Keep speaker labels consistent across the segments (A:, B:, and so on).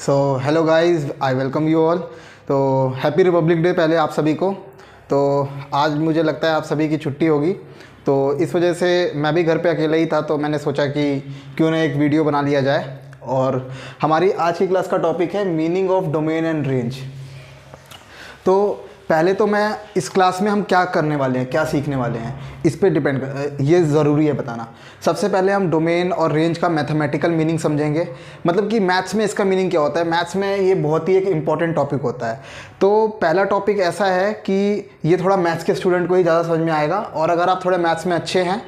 A: So hello guys, I welcome you all. तो happy Republic day पहले आप सभी को। तो आज मुझे लगता है आप सभी की छुट्टी होगी, तो इस वजह से मैं भी घर पे अकेला ही था, तो मैंने सोचा कि क्यों ना एक वीडियो बना लिया जाए। और हमारी आज की क्लास का टॉपिक है meaning of domain and range. तो पहले तो मैं इस क्लास में हम क्या करने वाले हैं, क्या सीखने वाले हैं, इस पे डिपेंड ये ज़रूरी है बताना। सबसे पहले हम डोमेन और रेंज का मैथमेटिकल मीनिंग समझेंगे, मतलब कि मैथ्स में इसका मीनिंग क्या होता है। मैथ्स में ये बहुत ही एक इम्पॉर्टेंट टॉपिक होता है। तो पहला टॉपिक ऐसा है कि ये थोड़ा मैथ्स के स्टूडेंट को ही ज़्यादा समझ में आएगा, और अगर आप थोड़े मैथ्स में अच्छे हैं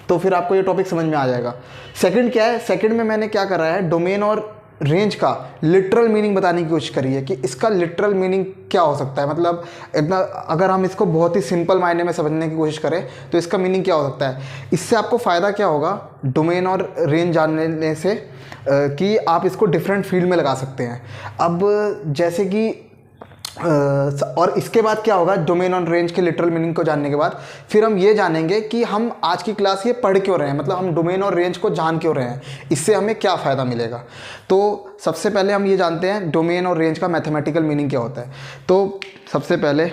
A: तो फिर आपको ये टॉपिक समझ में आ जाएगा। सेकंड क्या है, सेकंड में मैंने क्या करा है, डोमेन और रेंज का लिटरल मीनिंग बताने की कोशिश करी है कि इसका लिटरल मीनिंग क्या हो सकता है। मतलब इतना अगर हम इसको बहुत ही सिंपल मायने में समझने की कोशिश करें तो इसका मीनिंग क्या हो सकता है। इससे आपको फ़ायदा क्या होगा डोमेन और रेंज जानने से, कि आप इसको डिफरेंट फील्ड में लगा सकते हैं। अब जैसे कि और इसके बाद क्या होगा, डोमेन और रेंज के लिटरल मीनिंग को जानने के बाद फिर हम ये जानेंगे कि हम आज की क्लास ये पढ़ क्यों रहे हैं, मतलब हम डोमेन और रेंज को जान क्यों रहे हैं, इससे हमें क्या फ़ायदा मिलेगा। तो सबसे पहले हम ये जानते हैं डोमेन और रेंज का मैथमेटिकल मीनिंग क्या होता है। तो सबसे पहले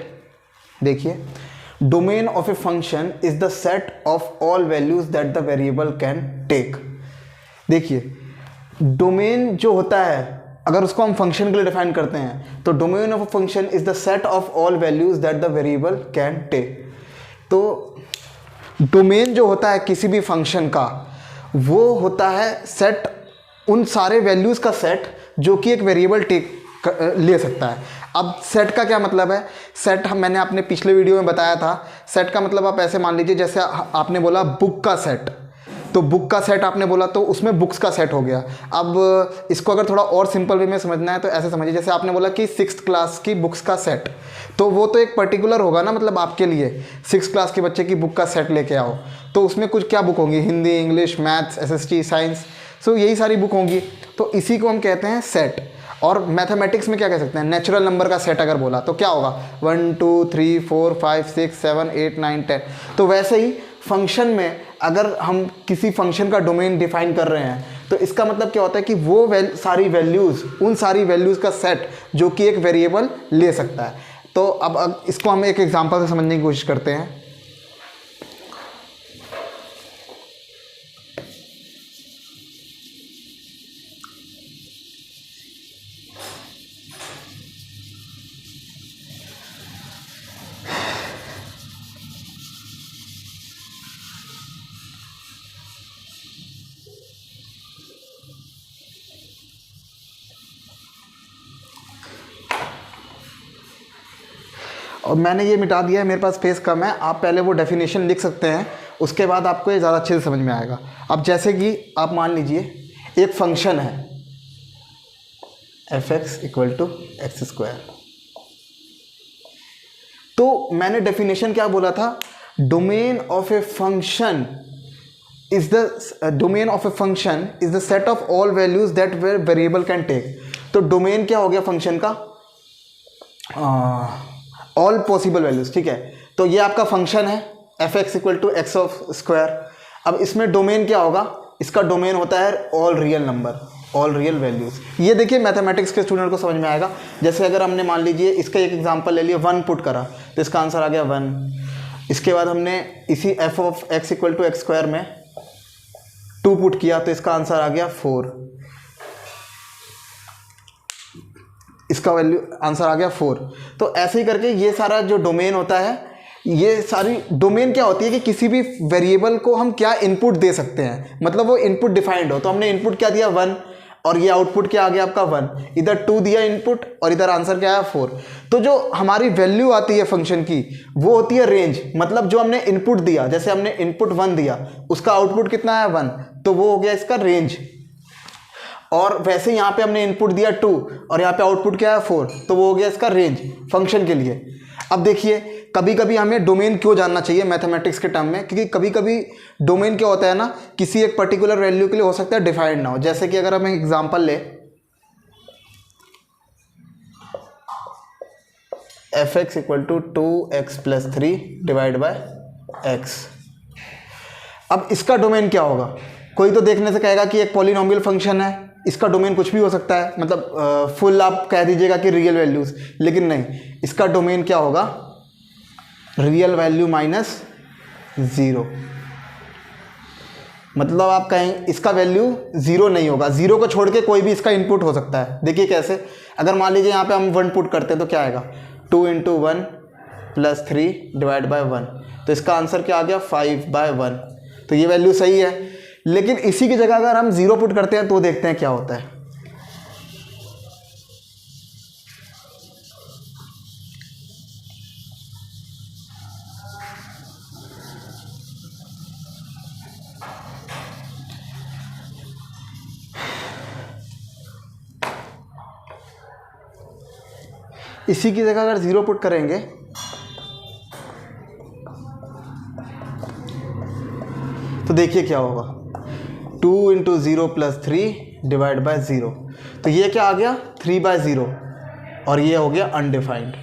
A: देखिए, domain of a function is the set of all values that the variable can take. देखिए, डोमेन जो होता है, अगर उसको हम फंक्शन के लिए डिफाइन करते हैं तो domain of a function is the set of all values that the variable can take. तो डोमेन जो होता है किसी भी फंक्शन का, वो होता है सेट, उन सारे वैल्यूज का सेट जो कि एक वेरिएबल ले सकता है। अब सेट का क्या मतलब है, सेट मैंने अपने पिछले वीडियो में बताया था। सेट का मतलब आप ऐसे मान लीजिए, जैसे आपने बोला बुक का सेट, तो बुक का सेट आपने बोला तो उसमें बुक्स का सेट हो गया। अब इसको अगर थोड़ा और सिंपल वे में समझना है तो ऐसे समझिए, जैसे आपने बोला कि 6th क्लास की बुक्स का सेट, तो वो तो एक पर्टिकुलर होगा ना, मतलब आपके लिए 6th क्लास के बच्चे की बुक का सेट लेके आओ, तो उसमें कुछ क्या बुक होंगी, Hindi, English, maths, SST, science, so यही सारी बुक होंगी। तो इसी को हम कहते हैं सेट। और मैथमेटिक्स में क्या कह सकते हैं, नेचुरल नंबर का सेट अगर बोला तो क्या होगा, 1 2 3 4 5 6 7 8 9 10। तो वैसे ही फंक्शन में अगर हम किसी फंक्शन का डोमेन डिफाइन कर रहे हैं तो इसका मतलब क्या होता है कि वो सारी वैल्यूज़, उन सारी वैल्यूज़ का सेट जो कि एक वेरिएबल ले सकता है। तो अब इसको हम एक एग्जांपल से समझने की कोशिश करते हैं। और मैंने ये मिटा दिया है, मेरे पास स्पेस कम है, आप पहले वो डेफिनेशन लिख सकते हैं, उसके बाद आपको ये ज़्यादा अच्छे से समझ में आएगा। अब जैसे कि आप मान लीजिए एक फंक्शन है f(x = x²), तो मैंने डेफिनेशन क्या बोला था, domain of a function is the set of all values that variable can take. तो डोमेन क्या हो गया फंक्शन का, ऑल पॉसिबल वैल्यूज, ठीक है। तो ये आपका फंक्शन है f(x = x²). अब इसमें डोमेन क्या होगा, इसका डोमेन होता है all real number, all real values. ये देखिए मैथमेटिक्स के स्टूडेंट को समझ में आएगा। जैसे अगर हमने मान लीजिए इसका एक एग्जांपल ले लिया, 1 पुट करा तो इसका आंसर आ गया 1। इसके बाद हमने इसी f(x = x²) में 2 पुट किया तो इसका आंसर आ गया 4। इसका वैल्यू आंसर आ गया 4। तो ऐसे ही करके ये सारा जो डोमेन होता है, ये सारी डोमेन क्या होती है कि किसी भी वेरिएबल को हम क्या इनपुट दे सकते हैं, मतलब वो इनपुट डिफाइंड हो। तो हमने इनपुट क्या दिया 1, और ये आउटपुट क्या आ गया आपका 1, इधर 2 दिया इनपुट और इधर आंसर क्या आया 4। तो जो हमारी वैल्यू आती है फंक्शन की वो होती है रेंज, मतलब जो हमने इनपुट दिया, जैसे हमने इनपुट 1 दिया, उसका आउटपुट कितना आया 1, तो वो हो गया इसका रेंज। और वैसे यहाँ पे हमने इनपुट दिया 2 और यहाँ पे आउटपुट क्या है 4, तो वो हो गया इसका रेंज फंक्शन के लिए। अब देखिए, कभी कभी हमें डोमेन क्यों जानना चाहिए मैथमेटिक्स के टर्म में, क्योंकि कभी कभी डोमेन क्या होता है ना, किसी एक पर्टिकुलर वैल्यू के लिए हो सकता है डिफाइंड ना हो। जैसे कि अगर हम एक एग्जांपल ले, f(x = 2x + 3/x). अब इसका डोमेन क्या होगा, कोई तो देखने से कहेगा कि एक पॉलिनोमियल फंक्शन है, इसका डोमेन कुछ भी हो सकता है, मतलब फुल आप कह दीजिएगा कि रियल वैल्यूज़, लेकिन नहीं, इसका डोमेन क्या होगा, रियल वैल्यू माइनस 0। मतलब आप कहें इसका वैल्यू 0 नहीं होगा, 0 को छोड़ के कोई भी इसका इनपुट हो सकता है। देखिए कैसे, अगर मान लीजिए यहाँ पे हम 1 पुट करते हैं तो क्या आएगा, 2 × 1 + 3 डिवाइड बाय 1, तो इसका आंसर क्या आ गया, 5/1। तो ये वैल्यू सही है। लेकिन इसी की जगह अगर हम 0 पुट करते हैं तो देखते हैं क्या होता है। इसी की जगह अगर 0 पुट करेंगे तो देखिए क्या होगा, 2 × 0 + 3 डिवाइड बाय 0, तो ये क्या आ गया, 3/0, और ये हो गया अनडिफाइंड।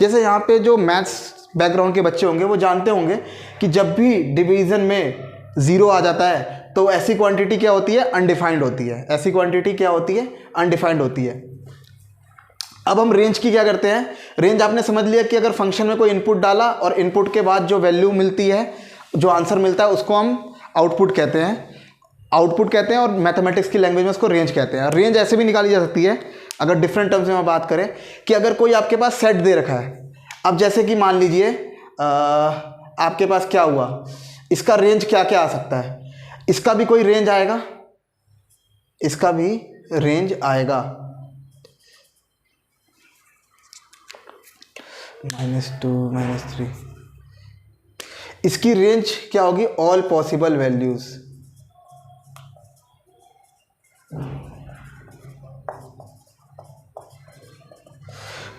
A: जैसे यहाँ पे जो मैथ्स बैकग्राउंड के बच्चे होंगे वो जानते होंगे कि जब भी डिवीज़न में 0 आ जाता है तो ऐसी क्वांटिटी क्या होती है, अनडिफाइंड होती है। ऐसी क्वांटिटी क्या होती है, अनडिफाइंड होती है। अब हम रेंज की क्या करते हैं, रेंज आपने समझ लिया कि अगर फंक्शन में कोई इनपुट डाला और इनपुट के बाद जो वैल्यू मिलती है, जो आंसर मिलता है, उसको हम आउटपुट कहते हैं, और मैथमेटिक्स की लैंग्वेज में उसको रेंज कहते हैं। रेंज ऐसे भी निकाली जा सकती है, अगर डिफरेंट टर्म्स में बात करें, कि अगर कोई आपके पास सेट दे रखा है, अब जैसे कि मान लीजिए आपके पास क्या हुआ, इसका रेंज क्या क्या आ सकता है, इसका भी कोई रेंज आएगा, इसका भी रेंज आएगा, -2 -3, इसकी रेंज क्या होगी, ऑल पॉसिबल वैल्यूज।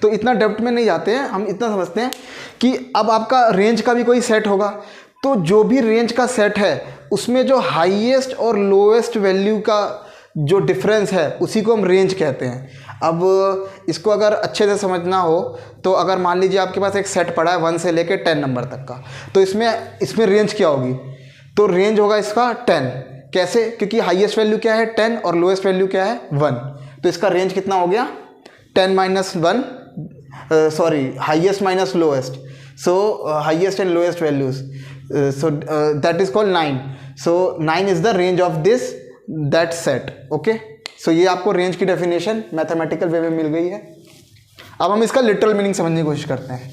A: तो इतना डेप्थ में नहीं जाते हैं, हम इतना समझते हैं कि अब आपका रेंज का भी कोई सेट होगा, तो जो भी रेंज का सेट है उसमें जो हाईएस्ट और लोएस्ट वैल्यू का जो डिफरेंस है उसी को हम रेंज कहते हैं। अब इसको अगर अच्छे से समझना हो तो अगर मान लीजिए आपके पास एक सेट पड़ा है 1 से लेकर 10 नंबर तक का, तो इसमें रेंज क्या होगी, तो रेंज होगा इसका 10। कैसे, क्योंकि हाईएस्ट वैल्यू क्या है 10 और लोएस्ट वैल्यू क्या है 1, तो इसका रेंज कितना हो गया 10 - 1, highest minus lowest, so highest and lowest values, so that is called 9, so 9 is the range of that set, okay। so ये आपको रेंज की डेफिनेशन मैथमेटिकल वे में मिल गई है। अब हम इसका लिटरल मीनिंग समझने की कोशिश करते हैं।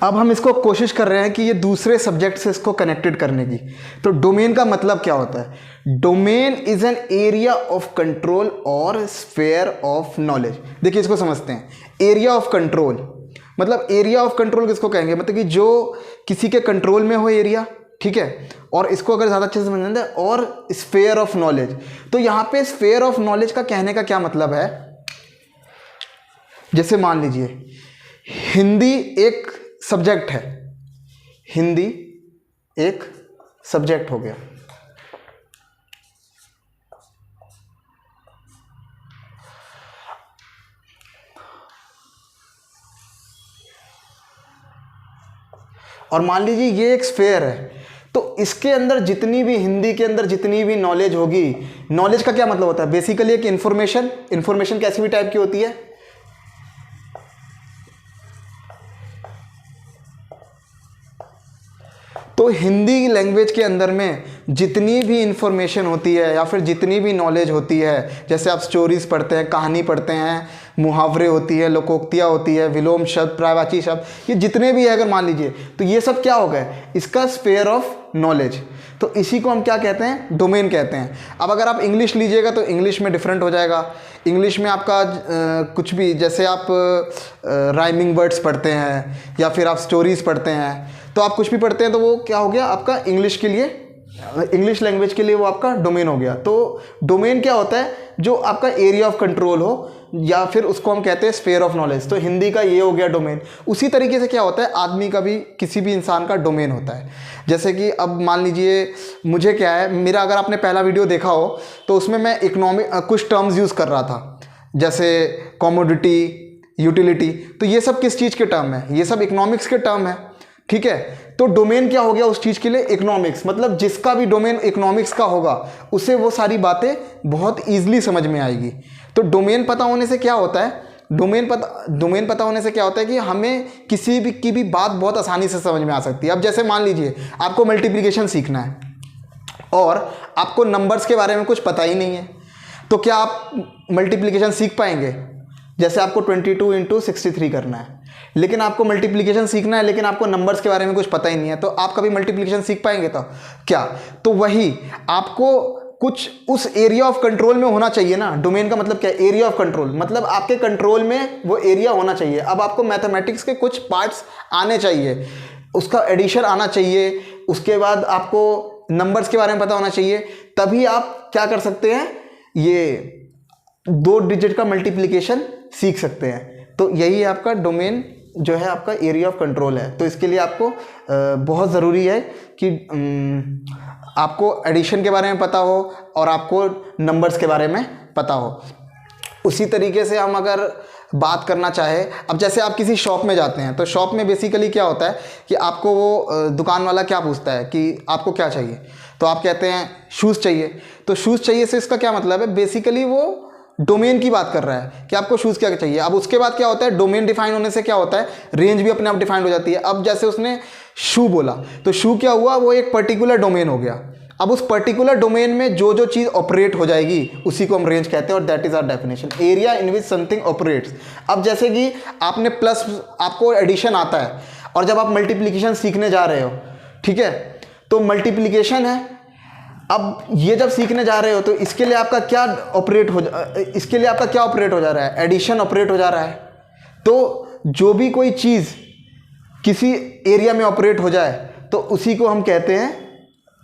A: अब हम इसको कोशिश कर रहे हैं कि ये दूसरे सब्जेक्ट से इसको कनेक्टेड करने की। तो डोमेन का मतलब क्या होता है, domain is an area of control और स्फेयर ऑफ नॉलेज। देखिए इसको समझते हैं, एरिया ऑफ कंट्रोल मतलब, एरिया ऑफ कंट्रोल किसको कहेंगे, मतलब कि जो किसी के कंट्रोल में हो एरिया, ठीक है। और इसको अगर ज़्यादा अच्छे से समझना है, और स्फेयर ऑफ नॉलेज, तो यहाँ पे स्फेयर ऑफ नॉलेज का कहने का क्या मतलब है, जैसे मान लीजिए हिंदी एक सब्जेक्ट है, हिंदी एक सब्जेक्ट हो गया, और मान लीजिए ये एक स्फेयर है, तो इसके अंदर जितनी भी, हिंदी के अंदर जितनी भी नॉलेज होगी, नॉलेज का क्या मतलब होता है, बेसिकली एक इंफॉर्मेशन कैसी भी टाइप की होती है, तो हिंदी लैंग्वेज के अंदर में जितनी भी इंफॉर्मेशन होती है या फिर जितनी भी नॉलेज होती है, जैसे आप स्टोरीज पढ़ते हैं, कहानी पढ़ते हैं, मुहावरे होती है, लोकोक्तियाँ होती है, विलोम शब्द, पर्यायवाची शब्द, ये जितने भी है अगर मान लीजिए, तो ये सब क्या हो गए, इसका स्फेयर ऑफ नॉलेज। तो इसी को हम क्या कहते हैं, डोमेन कहते हैं। अब अगर आप इंग्लिश लीजिएगा तो इंग्लिश में डिफरेंट हो जाएगा। इंग्लिश में आपका कुछ भी, जैसे आप राइमिंग वर्ड्स पढ़ते हैं या फिर आप स्टोरीज़ पढ़ते हैं, तो आप कुछ भी पढ़ते हैं तो वो क्या हो गया आपका इंग्लिश के लिए इंग्लिश लैंग्वेज के लिए वो आपका डोमेन हो गया। तो डोमेन क्या होता है, जो आपका एरिया ऑफ कंट्रोल हो, या फिर उसको हम कहते हैं स्फीयर ऑफ नॉलेज। तो हिंदी का ये हो गया डोमेन। उसी तरीके से क्या होता है, आदमी का भी, किसी भी इंसान का डोमेन होता है। जैसे कि अब मान लीजिए मुझे क्या है, मेरा अगर आपने पहला वीडियो देखा हो तो उसमें मैं इकोनॉमिक कुछ टर्म्स यूज़ कर रहा था, जैसे कॉमोडिटी, यूटिलिटी। तो ये सब किस चीज़ के टर्म है, ये सब इकोनॉमिक्स के टर्म है, ठीक है। तो डोमेन क्या हो गया उस चीज़ के लिए, इकोनॉमिक्स। मतलब जिसका भी डोमेन इकोनॉमिक्स का होगा उसे वो सारी बातें बहुत ईजिली समझ में आएगी। तो डोमेन पता होने से क्या होता है, डोमेन पता होने से क्या होता है कि हमें किसी भी की भी बात बहुत आसानी से समझ में आ सकती है। अब जैसे मान लीजिए आपको मल्टीप्लिकेशन सीखना है और आपको नंबर्स के बारे में कुछ पता ही नहीं है, तो क्या आप मल्टीप्लिकेशन सीख पाएंगे? जैसे आपको 22 × 63 करना है, लेकिन आपको मल्टीप्लिकेशन सीखना है, लेकिन आपको नंबर्स के बारे में कुछ पता ही नहीं है, तो आप कभी मल्टीप्लिकेशन सीख पाएंगे? तो क्या, तो वही आपको कुछ उस एरिया ऑफ कंट्रोल में होना चाहिए ना। डोमेन का मतलब क्या है, एरिया ऑफ कंट्रोल, मतलब आपके कंट्रोल में वो एरिया होना चाहिए। अब आपको मैथमेटिक्स के कुछ पार्ट्स आने चाहिए, उसका एडिशन आना चाहिए, उसके बाद आपको नंबर्स के बारे में पता होना चाहिए, तभी आप क्या कर सकते हैं, ये 2 डिजिट का मल्टीप्लिकेशन सीख सकते हैं। तो यही आपका डोमेन जो है, आपका एरिया ऑफ कंट्रोल है। तो इसके लिए आपको बहुत ज़रूरी है कि आपको एडिशन के बारे में पता हो और आपको नंबर्स के बारे में पता हो। उसी तरीके से हम अगर बात करना चाहे, अब जैसे आप किसी शॉप में जाते हैं, तो शॉप में बेसिकली क्या होता है कि आपको वो दुकान वाला क्या पूछता है कि आपको क्या चाहिए, तो आप कहते हैं शूज़ चाहिए। तो शूज़ चाहिए से इसका क्या मतलब है, बेसिकली वो डोमेन की बात कर रहा है कि आपको शूज़ क्या चाहिए। अब उसके बाद क्या होता है, डोमेन डिफाइन होने से क्या होता है, रेंज भी अपने आप डिफाइंड हो जाती है। अब जैसे उसने शू बोला, तो शू क्या हुआ, वो एक पर्टिकुलर डोमेन हो गया। अब उस पर्टिकुलर डोमेन में जो जो चीज़ ऑपरेट हो जाएगी उसी को हम रेंज कहते हैं, और that is our definition, area in which something operates. अब जैसे कि आपने प्लस, आपको एडिशन आता है, और जब आप मल्टीप्लिकेशन सीखने जा रहे हो, ठीक है, तो मल्टीप्लिकेशन है। अब ये जब सीखने जा रहे हो तो इसके लिए आपका क्या ऑपरेट हो जा रहा है, एडिशन ऑपरेट हो जा रहा है। तो जो भी कोई चीज़ किसी एरिया में ऑपरेट हो जाए तो उसी को हम कहते हैं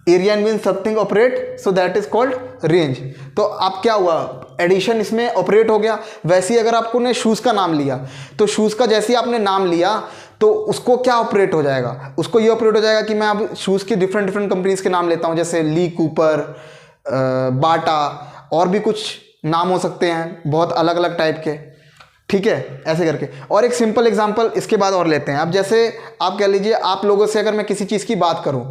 A: area in which something operate, so that is called range. तो आप क्या हुआ, एडिशन इसमें ऑपरेट हो गया। वैसे ही अगर आपको ने शूज़ का नाम लिया, तो शूज़ का जैसे ही आपने नाम लिया तो उसको क्या ऑपरेट हो जाएगा, उसको ये ऑपरेट हो जाएगा कि मैं अब शूज़ के डिफरेंट कंपनीज़ के नाम लेता हूँ, जैसे ली कूपर, बाटा, और भी कुछ नाम हो सकते हैं बहुत अलग अलग टाइप के, ठीक है, ऐसे करके। और एक सिंपल एग्जांपल इसके बाद और लेते हैं। अब जैसे आप कह लीजिए, आप लोगों से अगर मैं किसी चीज़ की बात करूं,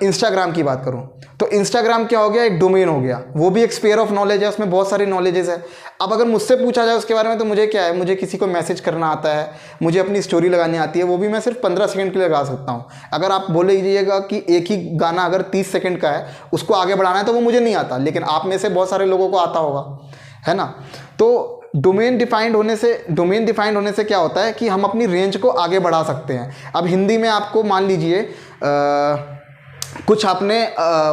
A: इंस्टाग्राम की बात करूं, तो इंस्टाग्राम क्या हो गया, एक डोमेन हो गया। वो भी एक स्फीयर ऑफ नॉलेज है, उसमें बहुत सारी नॉलेजेस है। अब अगर मुझसे पूछा जाए उसके बारे में, तो मुझे क्या है, मुझे किसी को मैसेज करना आता है, मुझे अपनी स्टोरी लगानी आती है, वो भी मैं सिर्फ 15 सेकंड के लिए लगा सकता हूँ। अगर आप बोल लीजिएगा कि एक ही गाना अगर 30 सेकंड का है, उसको आगे बढ़ाना है, तो वो मुझे नहीं आता, लेकिन आप में से बहुत सारे लोगों को आता होगा, है ना। तो डोमेन डिफाइंड होने से क्या होता है कि हम अपनी रेंज को आगे बढ़ा सकते हैं। अब हिंदी में आपको मान लीजिए कुछ आपने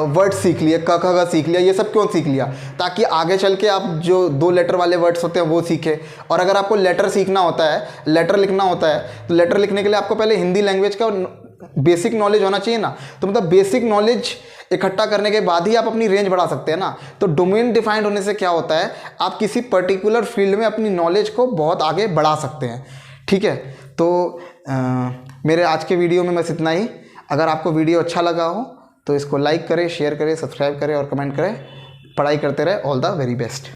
A: वर्ड सीख लिए, क ख ग सीख लिया, ये सब क्यों सीख लिया, ताकि आगे चल के आप जो 2 लेटर वाले वर्ड्स होते हैं वो सीखे। और अगर आपको लेटर सीखना होता है, लेटर लिखना होता है, तो लेटर लिखने के लिए आपको पहले हिंदी लैंग्वेज का बेसिक नॉलेज होना चाहिए ना। तो मतलब बेसिक नॉलेज इकट्ठा करने के बाद ही आप अपनी रेंज बढ़ा सकते हैं ना। तो डोमेन डिफाइंड होने से क्या होता है, आप किसी पर्टिकुलर फील्ड में अपनी नॉलेज को बहुत आगे बढ़ा सकते हैं, ठीक है। तो मेरे आज के वीडियो में बस इतना ही। अगर आपको वीडियो अच्छा लगा हो तो इसको लाइक करें, शेयर करें, सब्सक्राइब करें और कमेंट करें। पढ़ाई करते रहे। All the very best.